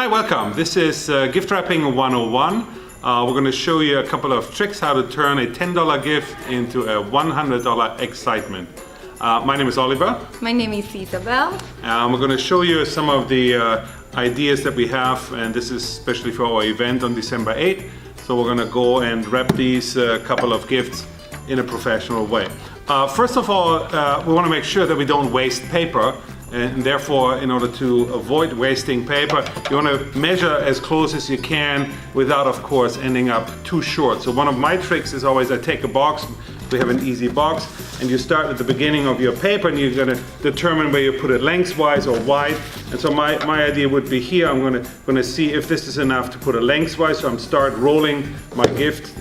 Hi, welcome. This is Gift Wrapping 101. We're going to show you a couple of tricks how to turn a $10 gift into a $100 excitement. My name is Oliver. My name is Isabel. We're going to show you some of the ideas that we have, and this is especially for our event on December 8th. So we're going to go and wrap these couple of gifts in a professional way. First of all, we want to make sure that we don't waste paper. And therefore, in order to avoid wasting paper, you want to measure as close as you can without, of course, ending up too short. So one of my tricks is always I take a box, we have an easy box, and you start at the beginning of your paper and you're going to determine where you put it lengthwise or wide. And so my idea would be here, I'm going to see if this is enough to put it lengthwise. So I'm start rolling my gift,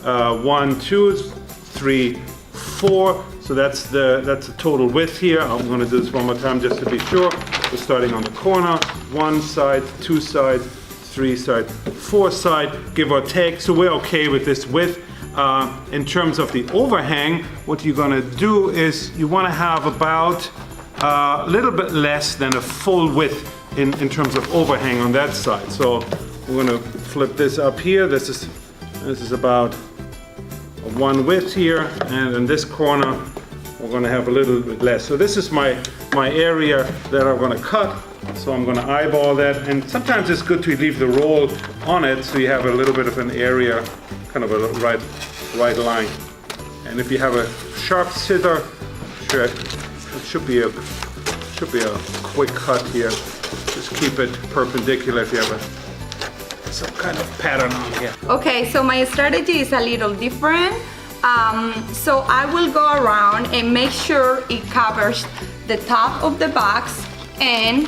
1, 2, 3, 4. So that's the total width here. I'm going to do this one more time just to be sure. We're starting on the corner, 1 side, 2 sides, 3 sides, 4 side, give or take. So we're okay with this width. In terms of the overhang, what you're going to do is you want to have about a little bit less than a full width in terms of overhang on that side. So we're going to flip this up here. This is about 1 width here, and in this corner we're going to have a little bit less. So this is my area that I'm going to cut. So I'm going to eyeball that, and sometimes it's good to leave the roll on it so you have a little bit of an area, kind of a right line. And if you have a sharp scissor, sure, it should be a quick cut here. Just keep it perpendicular if you have some kind of pattern on here. Okay, so my strategy is a little different. So I will go around and make sure it covers the top of the box, and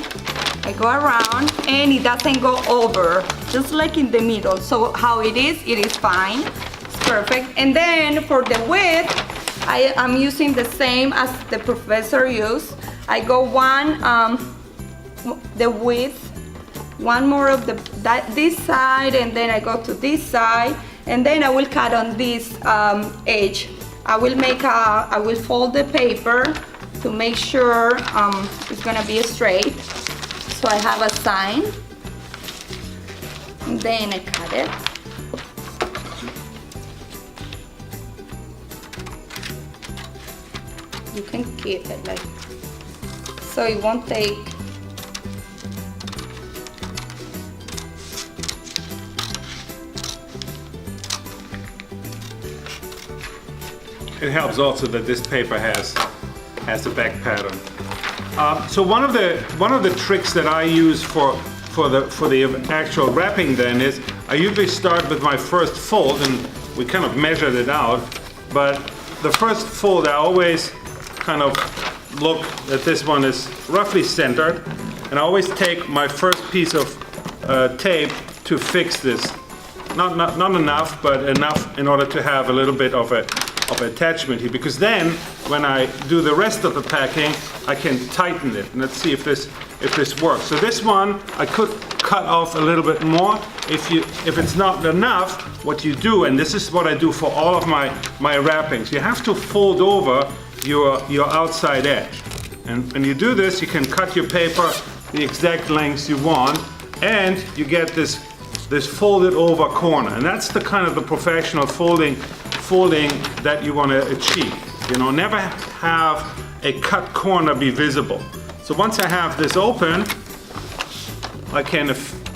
I go around and it doesn't go over, just like in the middle. So how it is fine, it's perfect. And then for the width, I'm using the same as the professor used. I go the width, one more of this side, and then I go to this side, and then I will cut on this edge. I will fold the paper to make sure it's gonna be straight. So I have a sign, and then I cut it. You can keep it like, so it won't take. It helps also that this paper has the back pattern. So one of the tricks that I use for the actual wrapping then is I usually start with my first fold, and we kind of measured it out. But the first fold, I always kind of look that this one is roughly centered, and I always take my first piece of tape to fix this. Not enough, but enough in order to have a little bit of attachment here, because then when I do the rest of the packing I can tighten it. And let's see if this works. So this one I could cut off a little bit more. If it's not enough, what you do, and this is what I do for all of my wrappings, you have to fold over your outside edge. And when you do this, you can cut your paper the exact lengths you want, and you get this folded over corner. And that's the kind of the professional folding that you want to achieve. You know, never have a cut corner be visible. So once I have this open, I can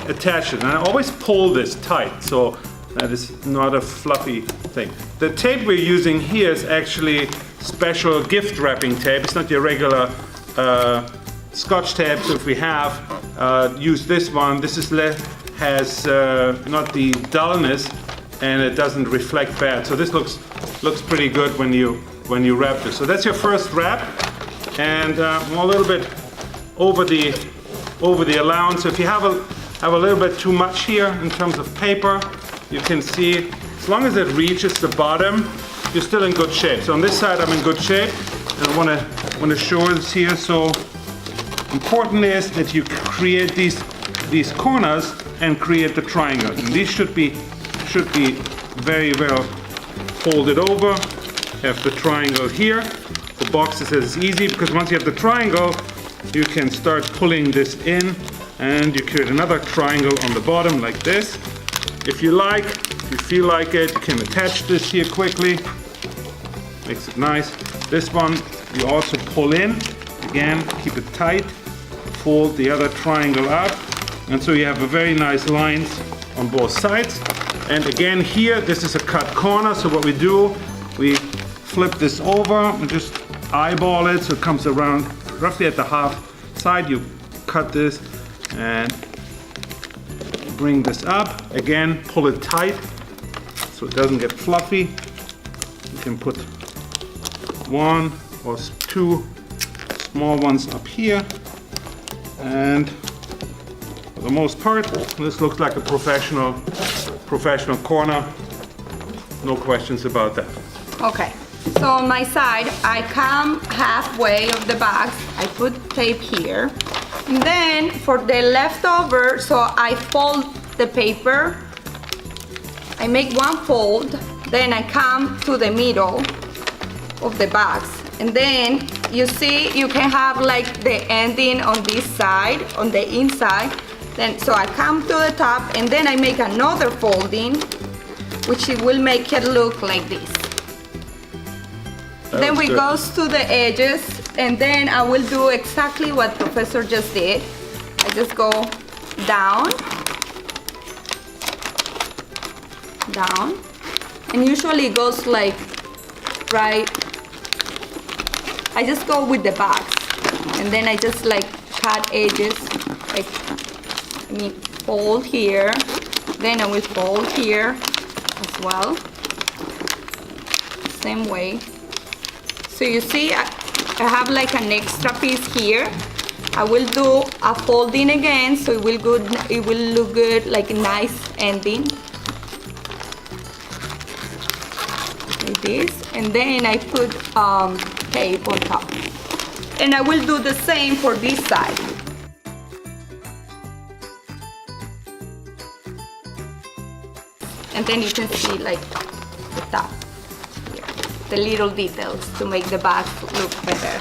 attach it, and I always pull this tight, so that is not a fluffy thing. The tape we're using here is actually special gift wrapping tape. It's not your regular Scotch tape. So if we have use this one, this has not the dullness, and it doesn't reflect bad. So this looks pretty good when you wrap this. So that's your first wrap, and a little bit over the allowance. So if you have a little bit too much here in terms of paper, you can see as long as it reaches the bottom, you're still in good shape. So on this side I'm in good shape, and I want to show this here. So important is that you create these corners and create the triangle. And these should be very well folded over. Have the triangle here. The box is easy because once you have the triangle, you can start pulling this in and you create another triangle on the bottom like this. If you feel like it, you can attach this here quickly. Makes it nice. This one you also pull in. Again, keep it tight. Fold the other triangle up. And so you have a very nice lines on both sides. And again here, this is a cut corner. So what we do, we flip this over and just eyeball it so it comes around roughly at the half side. You cut this and bring this up. Again, pull it tight so it doesn't get fluffy. You can put one or two small ones up here, and for the most part this looks like a professional corner. No questions about that. Okay, so on my side I come halfway of the box, I put tape here, and then for the leftover, so I fold the paper, I make one fold, then I come to the middle of the box, and then you see you can have like the ending on this side, on the inside. Then so I come to the top and then I make another folding, which it will make it look like this. Then we go to the edges, and then I will do exactly what Professor just did. I just go down, down, and usually it goes like right. I just go with the box, and then I just like cut edges, like fold here, then I will fold here as well, same way. So you see I have like an extra piece here. I will do a folding again, so it will look good, like a nice ending like this, and then I put tape on top, and I will do the same for this side. And then you can see like the top here, the little details to make the back look better.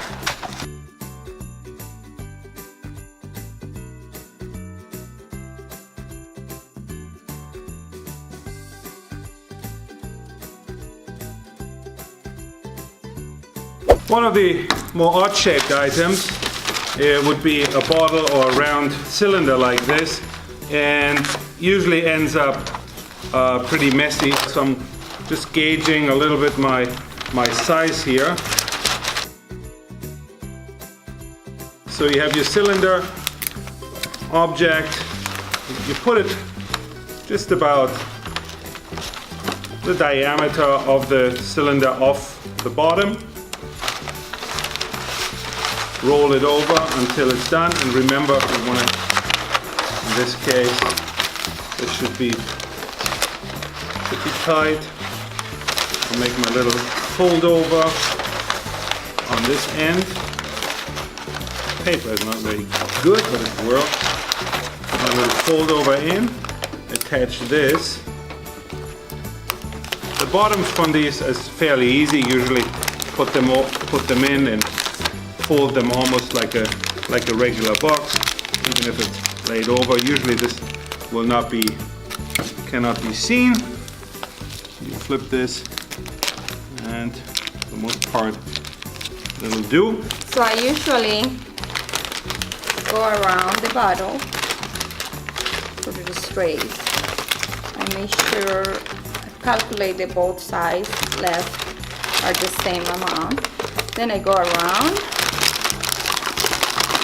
One of the more odd-shaped items would be a bottle or a round cylinder like this, and usually ends up pretty messy. So I'm just gauging a little bit my size here. So you have your cylinder object, you put it just about the diameter of the cylinder off the bottom. Roll it over until it's done, and remember, we want to, in this case, it should be tight. I'll make my little fold over on this end. Paper is not very good, but it works. My little fold over in, attach this. The bottoms from these is fairly easy. Usually put them in and fold them almost like a regular box, even if it's laid over. Usually this will cannot be seen. You flip this, and for the most part it'll do. So I usually go around the bottle, put it straight. I make sure I calculate that both sides left are the same amount. Then I go around,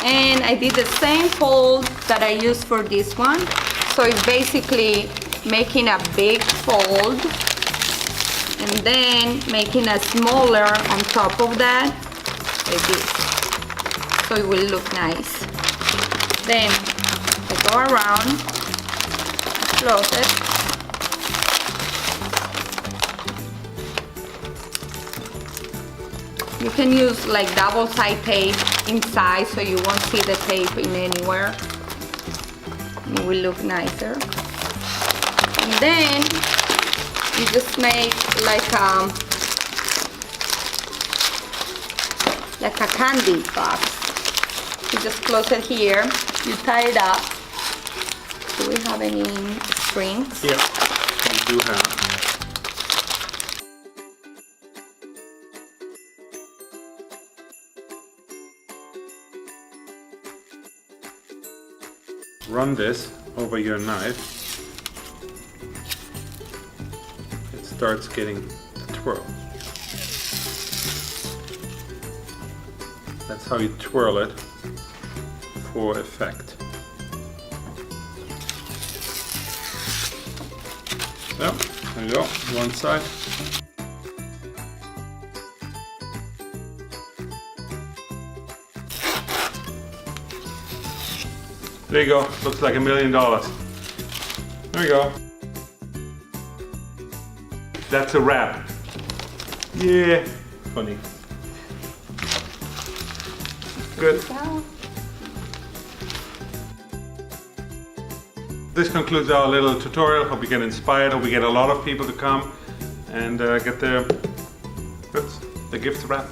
and I did the same fold that I used for this one. So it's basically making a big fold and then making a smaller on top of that, like this. So it will look nice. Then I go around, close it. You can use like double-sided tape inside so you won't see the tape in anywhere. It will look nicer. And then you just make like a candy box. You just close it here, you tie it up, Do we have any strings? Yeah, we do have. Run this over your knife. It starts getting the twirl. That's how you twirl it for effect. Yep, there you go, one side. There you go, looks like $1 million. There you go. That's a wrap. Yeah, funny. Good. This concludes our little tutorial. Hope you get inspired. Hope we get a lot of people to come and get the gift wrap.